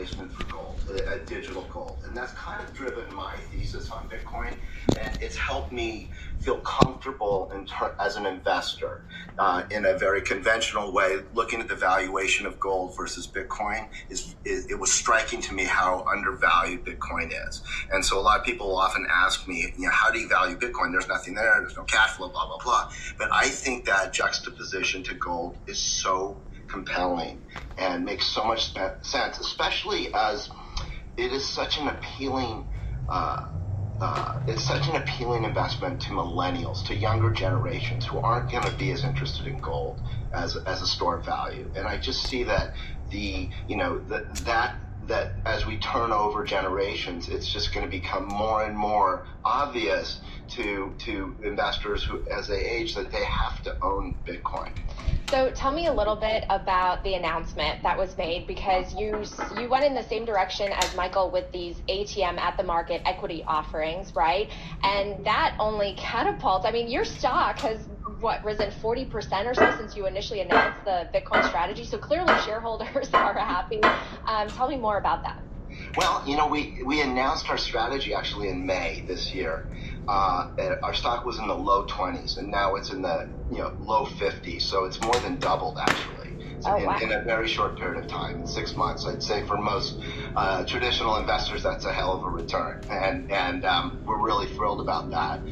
replacement for gold, digital gold. And that's kind of driven my thesis on Bitcoin. And it's helped me feel comfortable as an investor in a very conventional way. Looking at the valuation of gold versus Bitcoin, it was striking to me how undervalued Bitcoin is. And so a lot of people will often ask me, how do you value Bitcoin? There's nothing there. There's no cash flow, blah, blah, blah. But I think that juxtaposition to gold is so compelling and makes so much sense, especially as it is such an appealing investment to millennials, to younger generations who aren't going to be as interested in gold as a store of value. And I just see that that as we turn over generations, it's just going to become more and more obvious to investors who, as they age, that they have to own Bitcoin. So tell me a little bit about the announcement that was made, because you went in the same direction as Michael with these ATM at the market equity offerings, right? And that only catapults. I mean, your stock has risen 40% or so since you initially announced the Bitcoin strategy. So clearly shareholders are happy. Tell me more about that. Well, we announced our strategy actually in May this year. Our stock was in the low 20s, and now it's in the low 50s. So it's more than doubled actually in a very short period of time, in 6 months. I'd say for most traditional investors, that's a hell of a return, and we're really thrilled about that.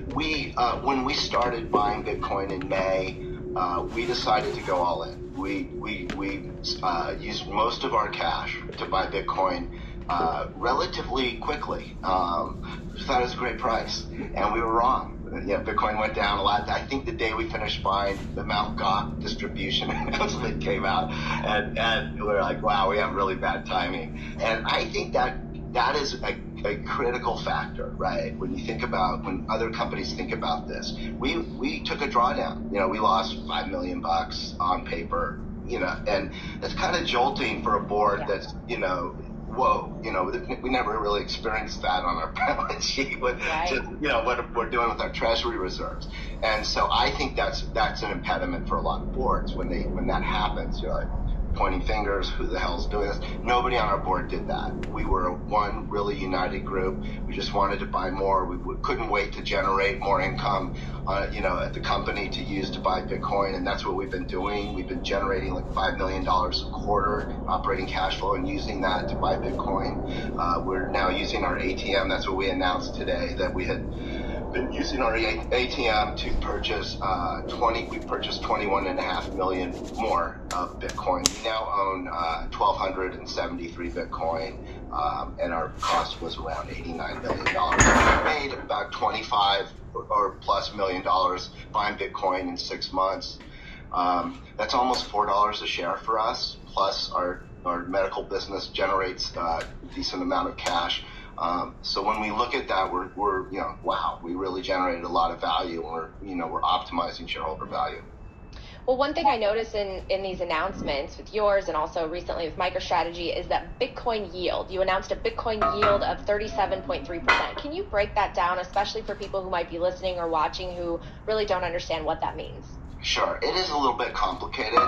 When we started buying Bitcoin in May, we decided to go all in. We used most of our cash to buy Bitcoin relatively quickly. We thought it was a great price, and we were wrong. Bitcoin went down a lot. I think the day we finished buying, the Mt. Gox distribution announcement came out, and we were like, wow, we have really bad timing. And I think that is a critical factor, right? When other companies think about this, we took a drawdown. We lost $5 million on paper, and it's kind of jolting for a board that's, whoa, we never really experienced that on our balance sheet with what we're doing with our treasury reserves. And so I think that's an impediment for a lot of boards when that happens. You're like pointing fingers, who the hell's doing this? Nobody on our board did that. We were one really united group. We just wanted to buy more. We couldn't wait to generate more income, at the company to use to buy Bitcoin, and that's what we've been doing. We've been generating like $5 million a quarter operating cash flow and using that to buy Bitcoin. We're now using our ATM. That's what we announced today, that we had been using our ATM to purchase we purchased 21.5 million more of Bitcoin. We now own 1,273 Bitcoin, and our cost was around $89 million. We made about $25 or plus million buying Bitcoin in 6 months. That's almost $4 a share for us. Plus our medical business generates a decent amount of cash. So when we look at that, we're wow, we really generated a lot of value. We're optimizing shareholder value. Well, one thing I noticed in these announcements with yours and also recently with MicroStrategy is that Bitcoin yield. You announced a Bitcoin yield of 37.3%. Can you break that down, especially for people who might be listening or watching who really don't understand what that means? Sure. It is a little bit complicated,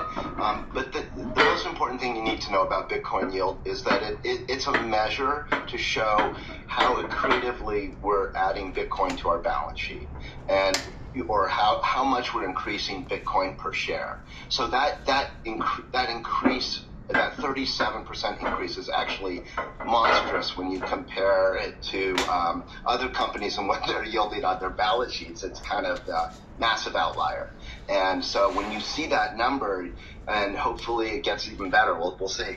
but the most important thing you need to know about Bitcoin yield is that it's a measure to show how creatively we're adding Bitcoin to our balance sheet, or how much we're increasing Bitcoin per share. So that increase, that 37% increase, is actually monstrous when you compare it to other companies and what they're yielding on their balance sheets. It's kind of the massive outlier. And so when you see that number, and hopefully it gets even better, we'll see.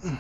Yeah.